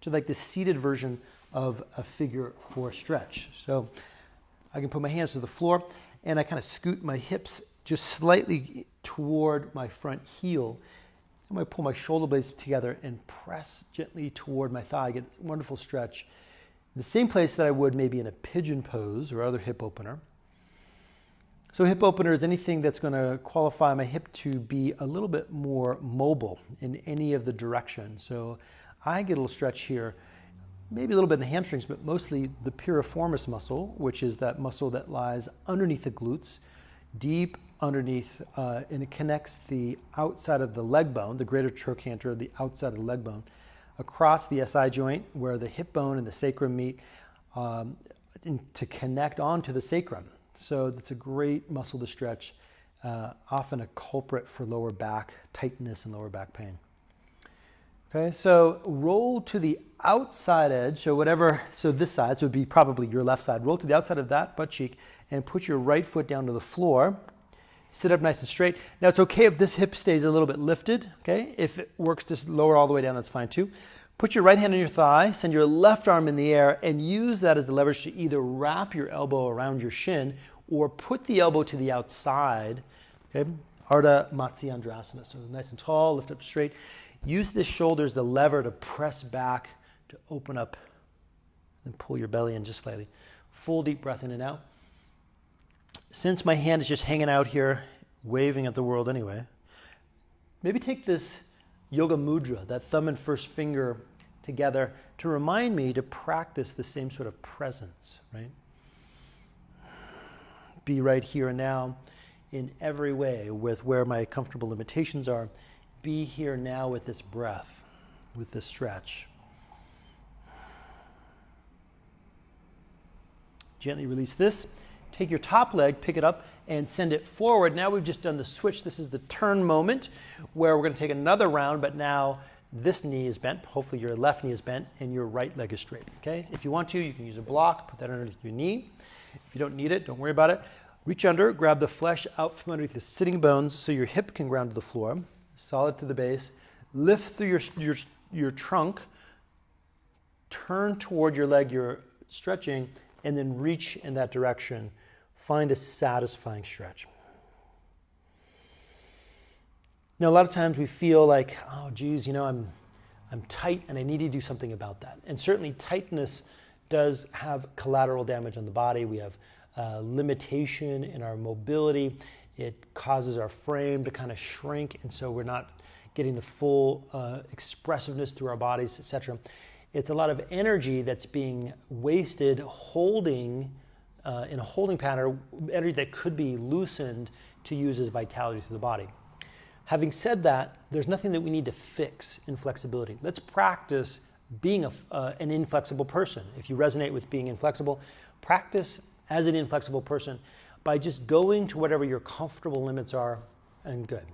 to like the seated version of a figure 4 stretch. So I can put my hands to the floor, and I kind of scoot my hips just slightly toward my front heel. I'm going to pull my shoulder blades together and press gently toward my thigh. Get a wonderful stretch. In the same place that I would maybe in a pigeon pose or other hip opener. So hip opener is anything that's going to qualify my hip to be a little bit more mobile in any of the directions. So I get a little stretch here. maybe a little bit in the hamstrings, but mostly the piriformis muscle, which is that muscle that lies underneath the glutes, deep underneath, and it connects the outside of the leg bone, the greater trochanter, the outside of the leg bone, across the SI joint where the hip bone and the sacrum meet, to connect onto the sacrum. So it's a great muscle to stretch, often a culprit for lower back tightness and lower back pain. Okay, so roll to the outside edge, so this side, so it would be probably your left side. Roll to the outside of that butt cheek and put your right foot down to the floor. Sit up nice and straight. Now it's okay if this hip stays a little bit lifted, okay? If it works to lower all the way down, that's fine too. Put your right hand on your thigh, send your left arm in the air, and use that as the leverage to either wrap your elbow around your shin or put the elbow to the outside, okay? Ardha Matsyendrasana, so nice and tall, lift up straight. Use the shoulder as the lever to press back, to open up and pull your belly in just slightly. Full deep breath in and out. Since my hand is just hanging out here, waving at the world anyway, maybe take this yoga mudra, that thumb and first finger together, to remind me to practice the same sort of presence, right? Be right here and now in every way with where my comfortable limitations are. Be here now with this breath, with this stretch. Gently release this. Take your top leg, pick it up, and send it forward. Now we've just done the switch. This is the turn moment where we're going to take another round, but now this knee is bent. Hopefully your left knee is bent and your right leg is straight. Okay? If you want to, you can use a block, put that underneath your knee. If you don't need it, don't worry about it. Reach under, grab the flesh out from underneath the sitting bones so your hip can ground to the floor, solid to the base. Lift through your trunk, turn toward your leg you're stretching, and then reach in that direction. Find a satisfying stretch. Now, a lot of times we feel like, oh, geez, I'm tight and I need to do something about that. And certainly tightness does have collateral damage on the body. We have limitation in our mobility. It causes our frame to kind of shrink, and so we're not getting the full expressiveness through our bodies, etc. It's a lot of energy that's being wasted holding in a holding pattern, energy that could be loosened to use as vitality through the body. Having said that, there's nothing that we need to fix in flexibility. Let's practice being an inflexible person. If you resonate with being inflexible, practice as an inflexible person by just going to whatever your comfortable limits are, and good.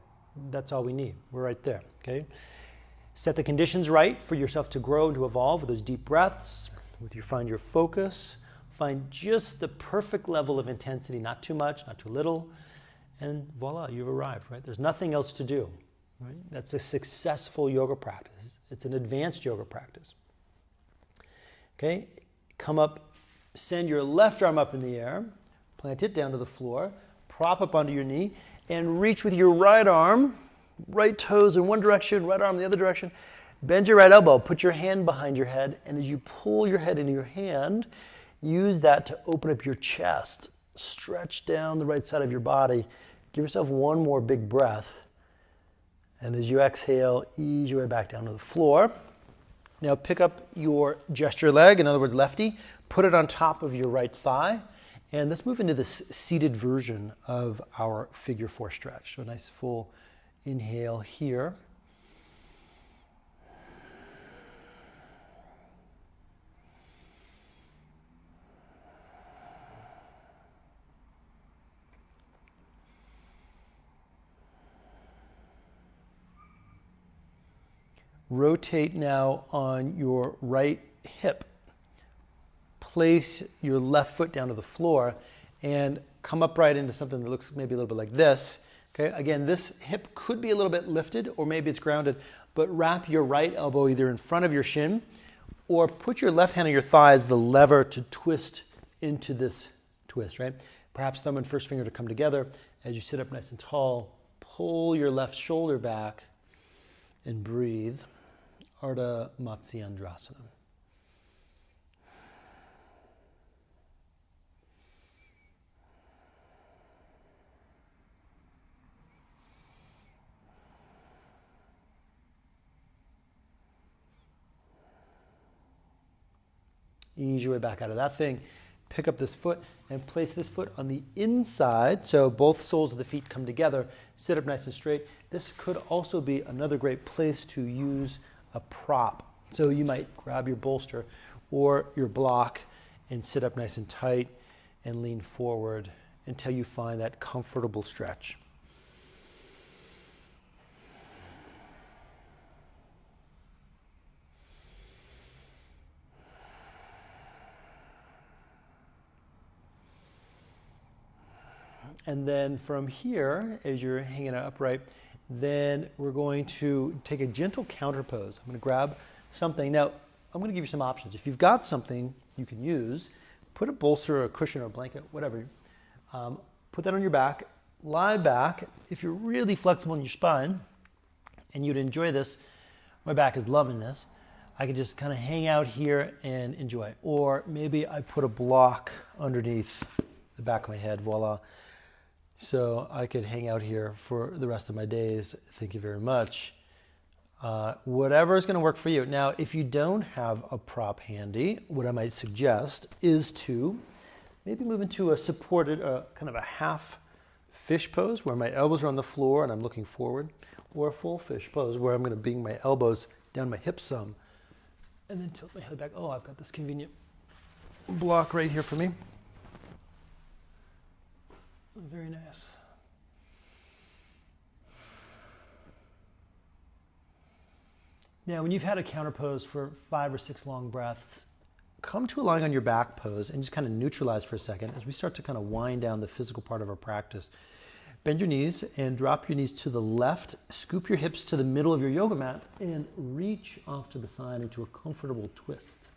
That's all we need. We're right there, okay? Set the conditions right for yourself to grow and to evolve with those deep breaths, find your focus, find just the perfect level of intensity, not too much, not too little, and voila, you've arrived, right? There's nothing else to do, right? That's a successful yoga practice. It's an advanced yoga practice. Okay, come up, send your left arm up in the air, plant it down to the floor, prop up onto your knee, and reach with your right arm, right toes in one direction, right arm in the other direction. Bend your right elbow, put your hand behind your head, and as you pull your head into your hand, use that to open up your chest. Stretch down the right side of your body. Give yourself one more big breath. And as you exhale, ease your way back down to the floor. Now pick up your gesture leg, in other words, lefty, put it on top of your right thigh, and let's move into this seated version of our figure four stretch. So a nice full inhale here. Rotate now on your right hip. Place your left foot down to the floor and come upright into something that looks maybe a little bit like this. Okay, again, this hip could be a little bit lifted or maybe it's grounded, but wrap your right elbow either in front of your shin or put your left hand on your thigh as the lever to twist into this twist, right? Perhaps thumb and first finger to come together as you sit up nice and tall. Pull your left shoulder back and breathe. Ardha Matsyendrasana. Ease your way back out of that thing. Pick up this foot and place this foot on the inside so both soles of the feet come together. Sit up nice and straight. This could also be another great place to use a prop. So you might grab your bolster or your block and sit up nice and tight and lean forward until you find that comfortable stretch. And then from here, as you're hanging out upright, then we're going to take a gentle counter pose. I'm going to grab something. Now, I'm going to give you some options. If you've got something you can use, put a bolster or a cushion or a blanket, whatever. Put that on your back. Lie back. If you're really flexible in your spine, and you'd enjoy this, my back is loving this, I can just kind of hang out here and enjoy. Or maybe I put a block underneath the back of my head, voila. So I could hang out here for the rest of my days. Thank you very much. Whatever is going to work for you. Now, if you don't have a prop handy, what I might suggest is to maybe move into a supported, kind of a half fish pose where my elbows are on the floor and I'm looking forward, or a full fish pose where I'm going to bring my elbows down my hips some and then tilt my head back. Oh, I've got this convenient block right here for me. Very nice. Now, when you've had a counter pose for 5 or 6 long breaths, come to a lying on your back pose and just kind of neutralize for a second as we start to kind of wind down the physical part of our practice. Bend your knees and drop your knees to the left. Scoop your hips to the middle of your yoga mat and reach off to the side into a comfortable twist.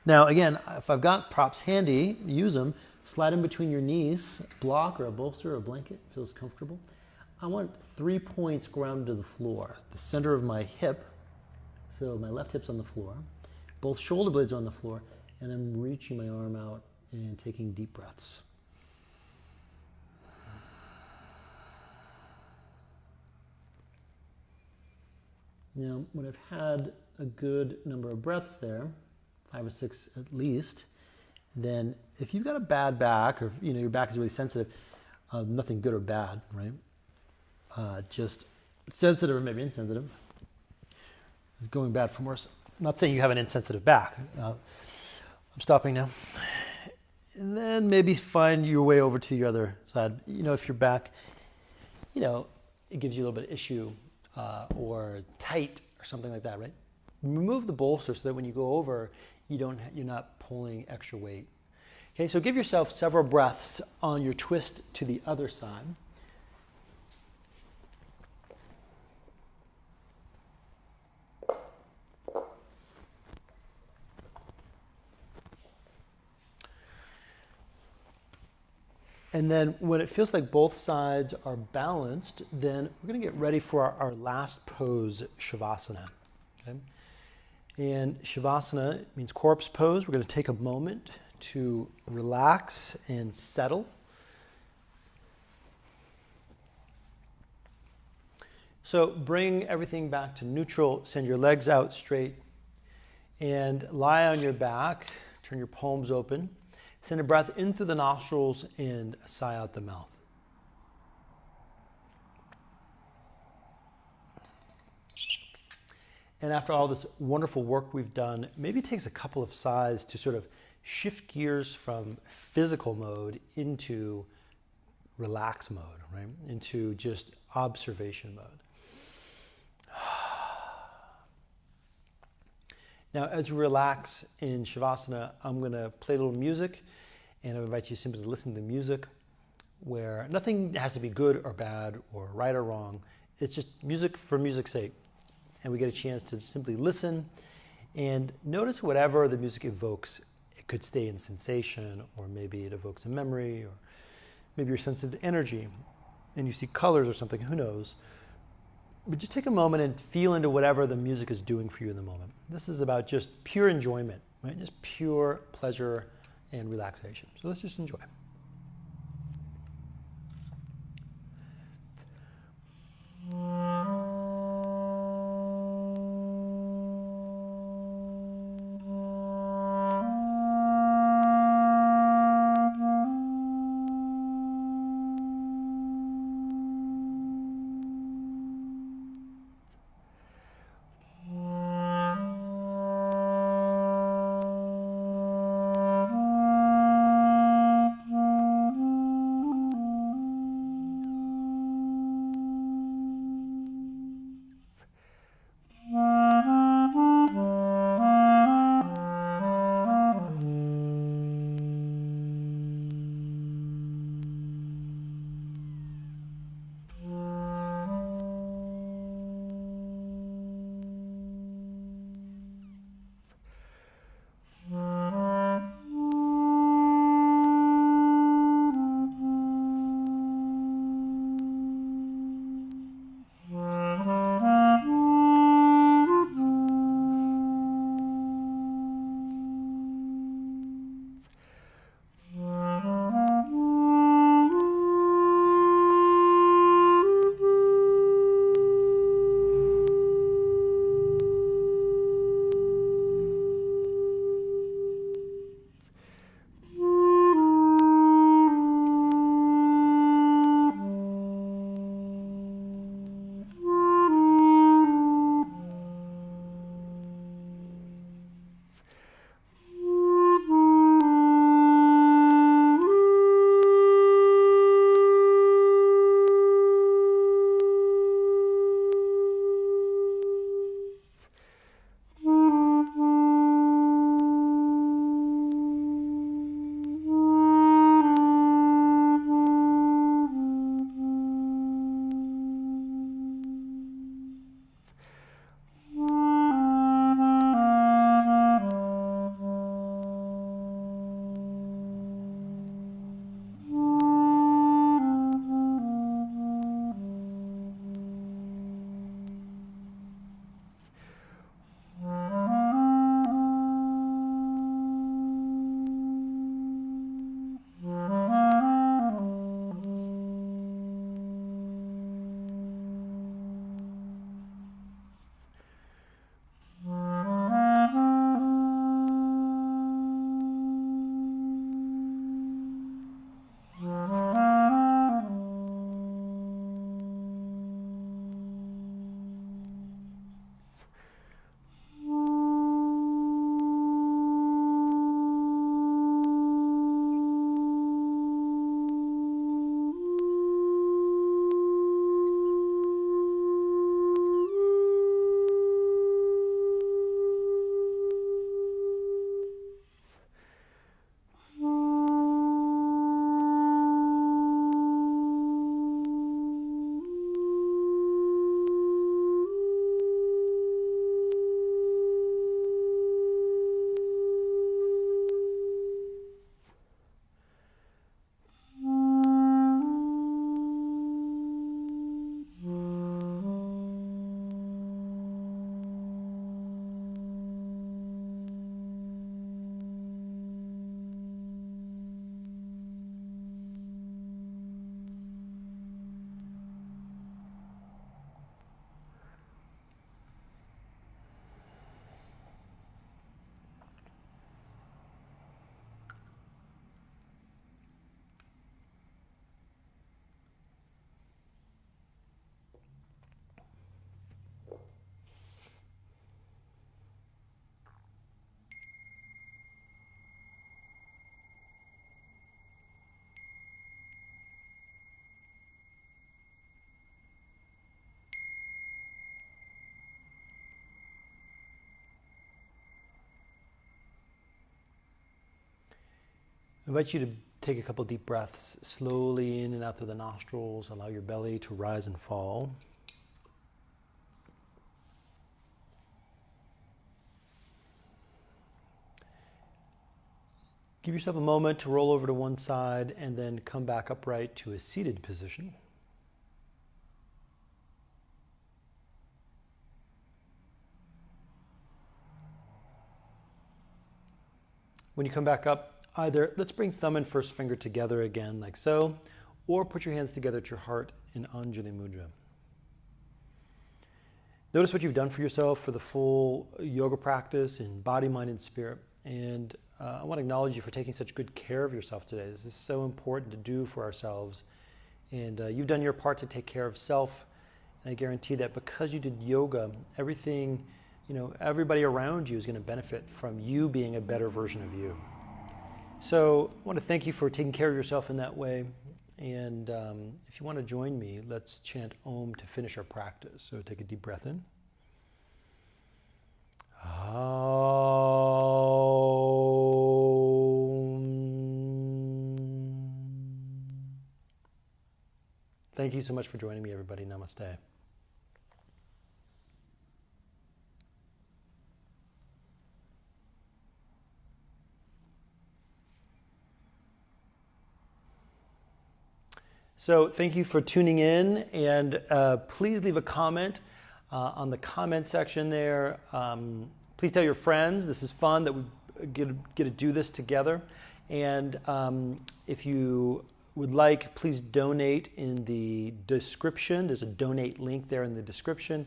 Now, again, if I've got props handy, use them. Slide in between your knees, block or a bolster or a blanket, feels comfortable. I want 3 points grounded to the floor. The center of my hip, so my left hip's on the floor, both shoulder blades are on the floor, and I'm reaching my arm out and taking deep breaths. Now, when I've had a good number of breaths there, 5 or 6 at least, then if you've got a bad back, or your back is really sensitive, nothing good or bad, right? Just sensitive or maybe insensitive is going bad from worse. I'm not saying you have an insensitive back. I'm stopping now. And then maybe find your way over to your other side. If your back, it gives you a little bit of issue or tight or something like that, right? Remove the bolster so that when you go over, you're not pulling extra weight. Okay, so give yourself several breaths on your twist to the other side. And then when it feels like both sides are balanced, then we're going to get ready for our last pose, Shavasana. Okay? And Shavasana means corpse pose. We're going to take a moment to relax and settle. So bring everything back to neutral. Send your legs out straight and lie on your back. Turn your palms open. Send a breath in through the nostrils and a sigh out the mouth. And after all this wonderful work we've done, maybe it takes a couple of sighs to sort of shift gears from physical mode into relax mode, right? Into just observation mode. Now, as we relax in Shavasana, I'm going to play a little music, and I invite you simply to listen to the music, where nothing has to be good or bad or right or wrong. It's just music for music's sake. And we get a chance to simply listen and notice whatever the music evokes. It could stay in sensation, or maybe it evokes a memory, or maybe you're sensitive to energy and you see colors or something, who knows. But just take a moment and feel into whatever the music is doing for you in the moment. This is about just pure enjoyment, right? Just pure pleasure and relaxation. So let's just enjoy. invite you to take a couple deep breaths, slowly in and out through the nostrils. Allow your belly to rise and fall. Give yourself a moment to roll over to one side and then come back upright to a seated position. When you come back up, either let's bring thumb and first finger together again like so, or put your hands together at your heart in Anjali Mudra. Notice what you've done for yourself for the full yoga practice in body, mind, and spirit. And I want to acknowledge you for taking such good care of yourself today. This is so important to do for ourselves. And you've done your part to take care of self. And I guarantee that because you did yoga, everything, everybody around you is going to benefit from you being a better version of you. So I want to thank you for taking care of yourself in that way. And if you want to join me, let's chant Om to finish our practice. So take a deep breath in. Thank you so much for joining me, everybody. Namaste. So thank you for tuning in, and please leave a comment on the comment section there. Please tell your friends. This is fun that we get to do this together. And if you would like, please donate in the description. There's a donate link there in the description.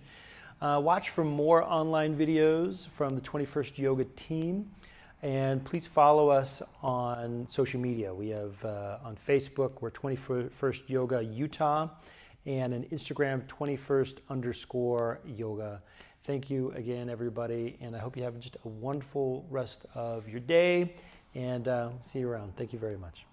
Watch for more online videos from the 21st Yoga team. And please follow us on social media. We have on Facebook, we're 21st Yoga Utah, and on Instagram, 21st_yoga. Thank you again, everybody. And I hope you have just a wonderful rest of your day. And see you around. Thank you very much.